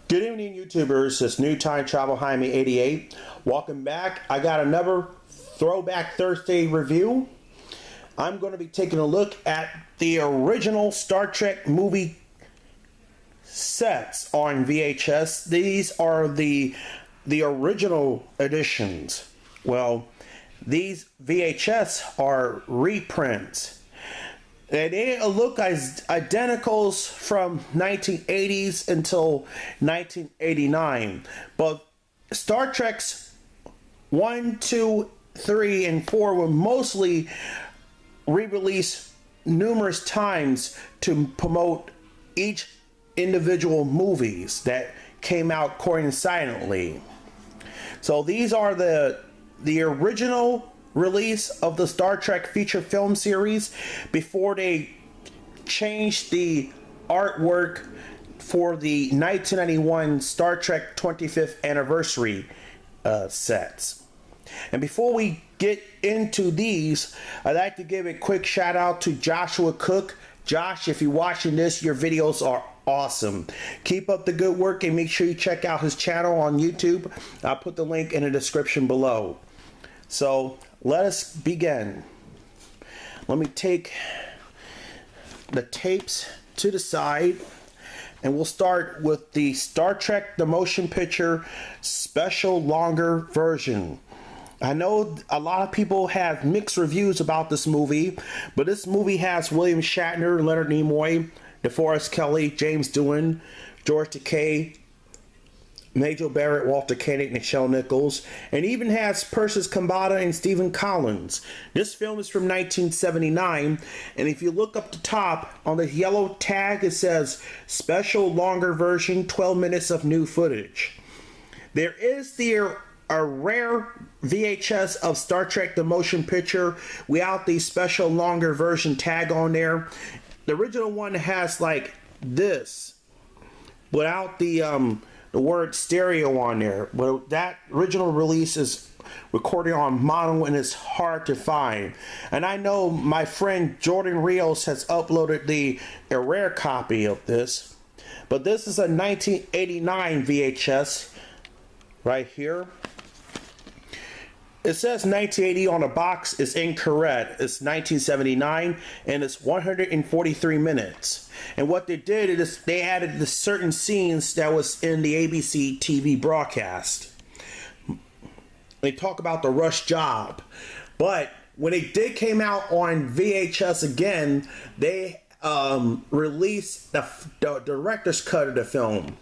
Good evening, YouTubers. It's New Time Travel Jaime 88. Welcome back. I got another Throwback Thursday review. I'm going to be taking a look at the original Star Trek movie sets on VHS. These are the original editions. Well, these VHS are reprints. They look as identicals from 1980s until 1989. But Star Trek's 1, 2, 3, and 4 were mostly re-released numerous times to promote each individual movies that came out coincidentally. So these are the original release of the Star Trek feature film series before they changed the artwork for the 1991 Star Trek 25th anniversary sets. And before we get into these, I'd like to give a quick shout out to Joshua Cook. Josh, if you're watching this, your videos are awesome. Keep up the good work and make sure you check out his channel on YouTube. I'll put the link in the description below. So let us begin. Let me take the tapes to the side and we'll start with the Star Trek The Motion Picture Special Longer Version. I know a lot of people have mixed reviews about this movie, but this movie has William Shatner, Leonard Nimoy, DeForest Kelley, James Doohan, George Takei, Majel Barrett, Walter Koenig, Nichelle Nichols, and even has Persis Khambatta and Stephen Collins. This film is from 1979, and if you look up the top on the yellow tag, it says Special Longer Version, 12 minutes of new footage. There is a rare VHS of Star Trek The Motion Picture without the Special Longer Version tag on there. The original one has like this without the word stereo on there. Well, that original release is recorded on mono and it's hard to find. And I know my friend Jordan Rios has uploaded a rare copy of this. But this is a 1989 VHS right here. It says 1980 on the box. Is incorrect. It's 1979 and it's 143 minutes. And what they did is they added the certain scenes that was in the ABC TV broadcast. They talk about the rush job. But when it did came out on VHS again, they released the director's cut of the film.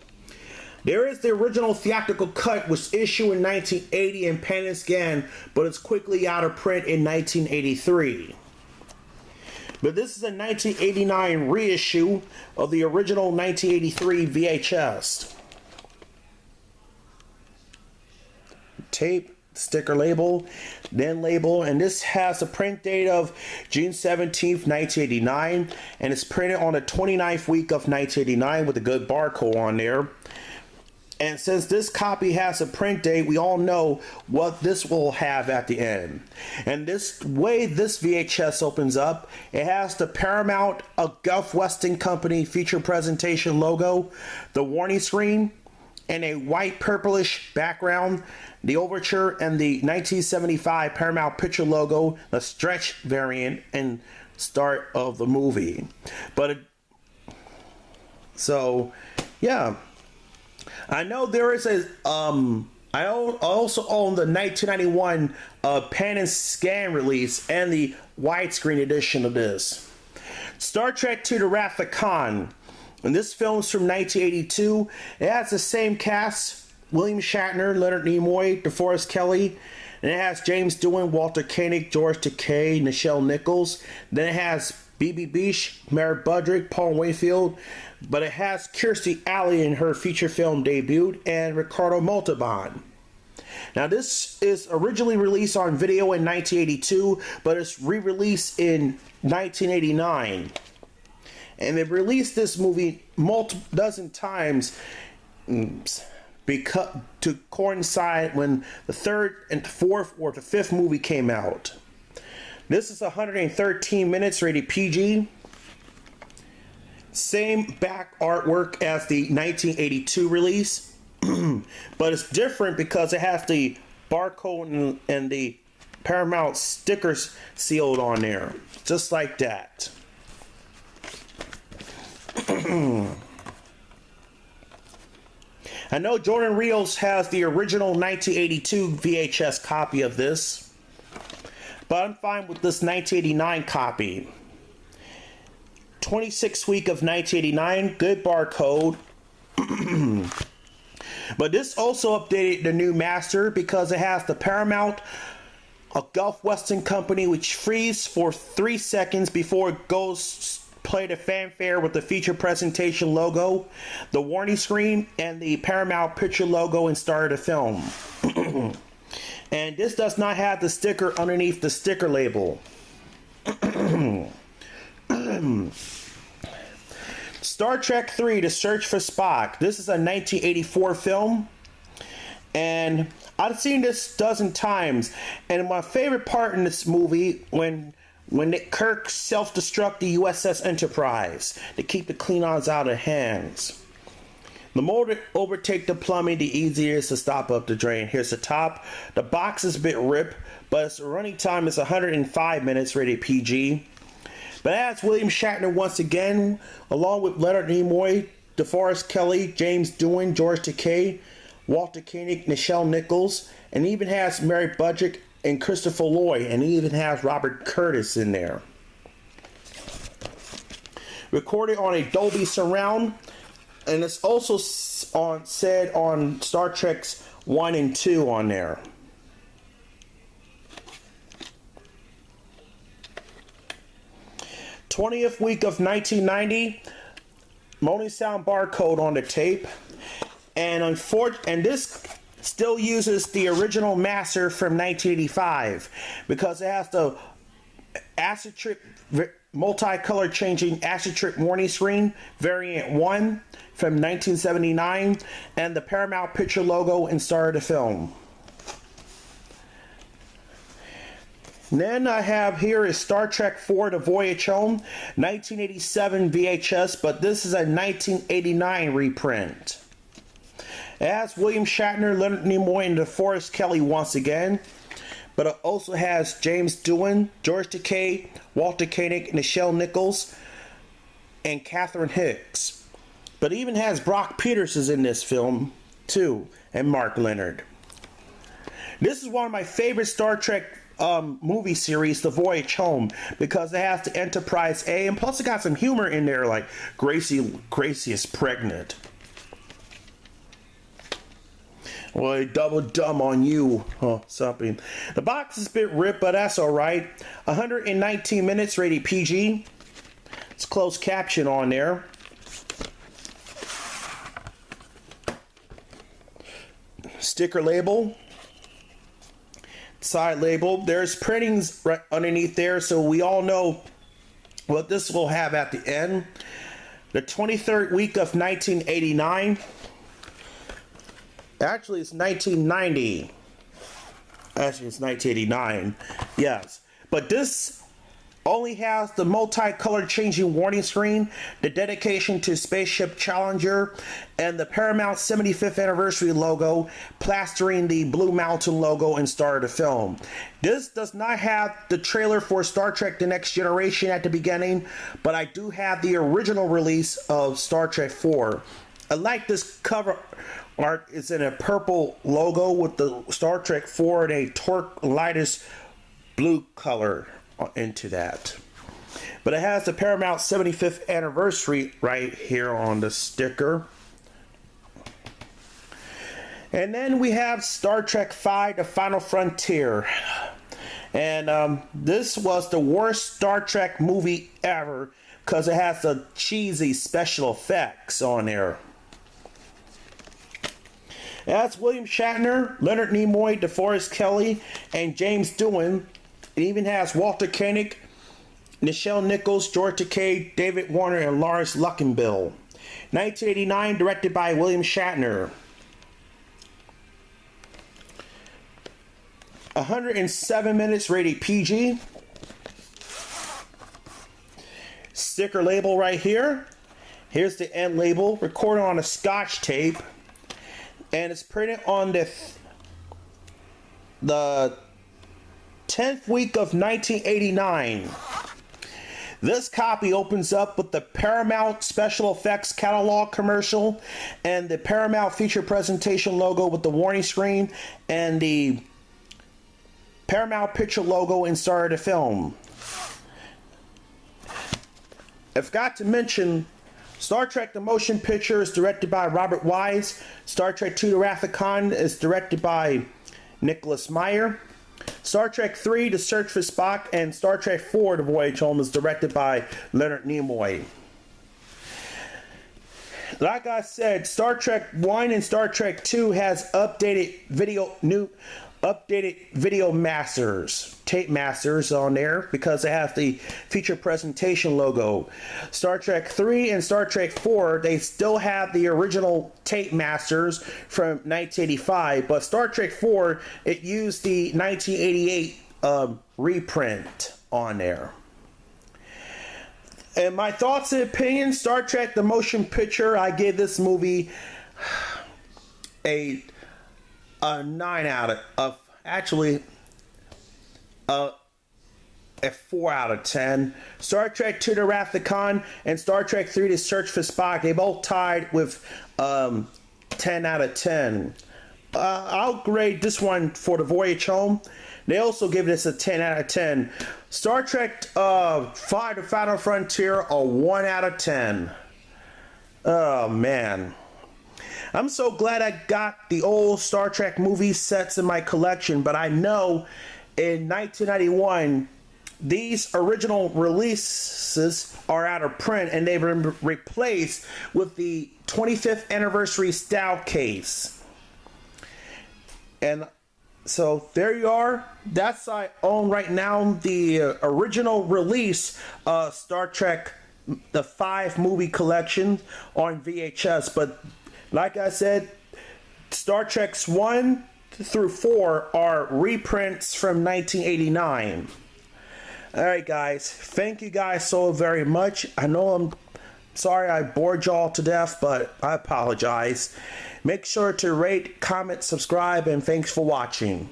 There is the original theatrical cut, which issued in 1980 in pan and scan, but it's quickly out of print in 1983. But this is a 1989 reissue of the original 1983 VHS. Tape, sticker label, then label, and this has a print date of June 17th, 1989, and it's printed on the 29th week of 1989 with a good barcode on there. And since this copy has a print date, we all know what this will have at the end. And this way this VHS opens up, it has the Paramount Gulf Weston Company feature presentation logo, the warning screen, and a white purplish background, the overture, and the 1975 Paramount Picture logo, the stretch variant, and start of the movie. Yeah. I know there is I also own the 1991 pan and scan release and the widescreen edition of this. Star Trek II: The Wrath of Khan. And this film is from 1982. It has the same cast: William Shatner, Leonard Nimoy, DeForest Kelley. And it has James Doohan, Walter Koenig, George Takei, Nichelle Nichols. Then it has B.B. Bish, Merritt Budrick, Paul Wakefield. But it has Kirstie Alley in her feature film debut and Ricardo Montalban. Now this is originally released on video in 1982, but it's re-released in 1989. And they've released this movie dozen times because to coincide when the third and fourth or the fifth movie came out. This is 113 minutes, rated PG. Same back artwork as the 1982 release, but it's different because it has the barcode and the Paramount stickers sealed on there, just like that. I know Jordan Rios has the original 1982 VHS copy of this, but I'm fine with this 1989 copy. 26th week of 1989, good barcode. But this also updated the new master because it has the Paramount, a Gulf Western company, which freezes for 3 seconds before it goes play the fanfare with the feature presentation logo, the warning screen, and the Paramount picture logo and start of the film. And this does not have the sticker underneath the sticker label. Star Trek 3, The Search for Spock. This is a 1984 film, and I've seen this a dozen times. And my favorite part in this movie, when Kirk self-destruct the USS Enterprise to keep the Klingons out of hands. The more they overtake the plumbing, the easier it is to stop up the drain. Here's the top. The box is a bit ripped, but its running time is 105 minutes, rated PG. But as William Shatner once again, along with Leonard Nimoy, DeForest Kelley, James Doohan, George Takei, Walter Koenig, Nichelle Nichols, and even has Mary Budrick and Christopher Lloyd, and he even has Robert Curtis in there. Recorded on a Dolby Surround, and it's also said on Star Trek's 1 and 2 on there. '20th week of 1990, Moaning Sound barcode on the tape, and this still uses the original master from 1985 because it has the acid trip multicolor changing acid trip warning screen variant 1 from 1979 and the Paramount picture logo and start of the film. And then I have here is Star Trek 4, The Voyage Home, 1987 VHS, but this is a 1989 reprint. It has William Shatner, Leonard Nimoy, and DeForest Kelley once again. But it also has James Doohan, George Takei, Walter Koenig, Nichelle Nichols, and Catherine Hicks. But it even has Brock Peters in this film, too, and Mark Leonard. This is one of my favorite Star Trek movie series, The Voyage Home, because it has the Enterprise A, and plus it got some humor in there, like Gracie is pregnant. Well, double dumb on you, something. The box is a bit ripped, but that's alright. 119 minutes, rated PG. It's closed caption on there. Sticker label. Side label. There's printings right underneath there, so we all know what this will have at the end. The 23rd week of 1989. Actually, it's 1990. Actually, it's 1989. Yes. But this only has the multicolored changing warning screen, the dedication to Spaceship Challenger, and the Paramount 75th anniversary logo, plastering the Blue Mountain logo and start of the film. This does not have the trailer for Star Trek The Next Generation at the beginning, but I do have the original release of Star Trek 4. I like this cover art. It's in a purple logo with the Star Trek 4 and a Torque lightest blue color into that. But it has the Paramount 75th anniversary right here on the sticker. And then we have Star Trek V, The Final Frontier. And this was the worst Star Trek movie ever because it has the cheesy special effects on there. That's William Shatner, Leonard Nimoy, DeForest Kelley, and James Doohan. It even has Walter Koenig, Nichelle Nichols, George Takei, David Warner, and Lars Luckenbill. 1989, directed by William Shatner. 107 minutes, rated PG. Sticker label right here. Here's the end label, recorded on a Scotch tape, and it's printed on the 10th week of 1989. This copy opens up with the Paramount Special Effects catalog commercial and the Paramount feature presentation logo with the warning screen and the Paramount picture logo inside the film. I forgot to mention, Star Trek The Motion Picture is directed by Robert Wise. Star Trek II The Wrath of Khan is directed by Nicholas Meyer. Star Trek III The Search for Spock and Star Trek IV The Voyage Home is directed by Leonard Nimoy. Like I said, Star Trek 1 and Star Trek 2 has updated video masters, tape masters on there because they have the feature presentation logo. Star Trek 3 and Star Trek 4, they still have the original tape masters from 1985, but Star Trek 4, it used the 1988 reprint on there. And my thoughts and opinions, Star Trek The Motion Picture, I give this movie a 9 out of actually a 4 out of 10. Star Trek II The Wrath of Khan and Star Trek III The Search for Spock, they both tied with 10 out of 10. I'll grade this one for The Voyage Home. They also give this a 10 out of 10. Star Trek V The Final Frontier, a 1 out of 10. Oh man, I'm so glad I got the old Star Trek movie sets in my collection, but I know in 1991 these original releases are out of print and they've been replaced with the 25th anniversary style case. And so there you are. That's I own right now the original release Star Trek the 5 movie collection on VHS, but like I said, Star Treks 1 through 4 are reprints from 1989. Alright guys, thank you guys so very much. I know I'm sorry I bored y'all to death, but I apologize. Make sure to rate, comment, subscribe, and thanks for watching.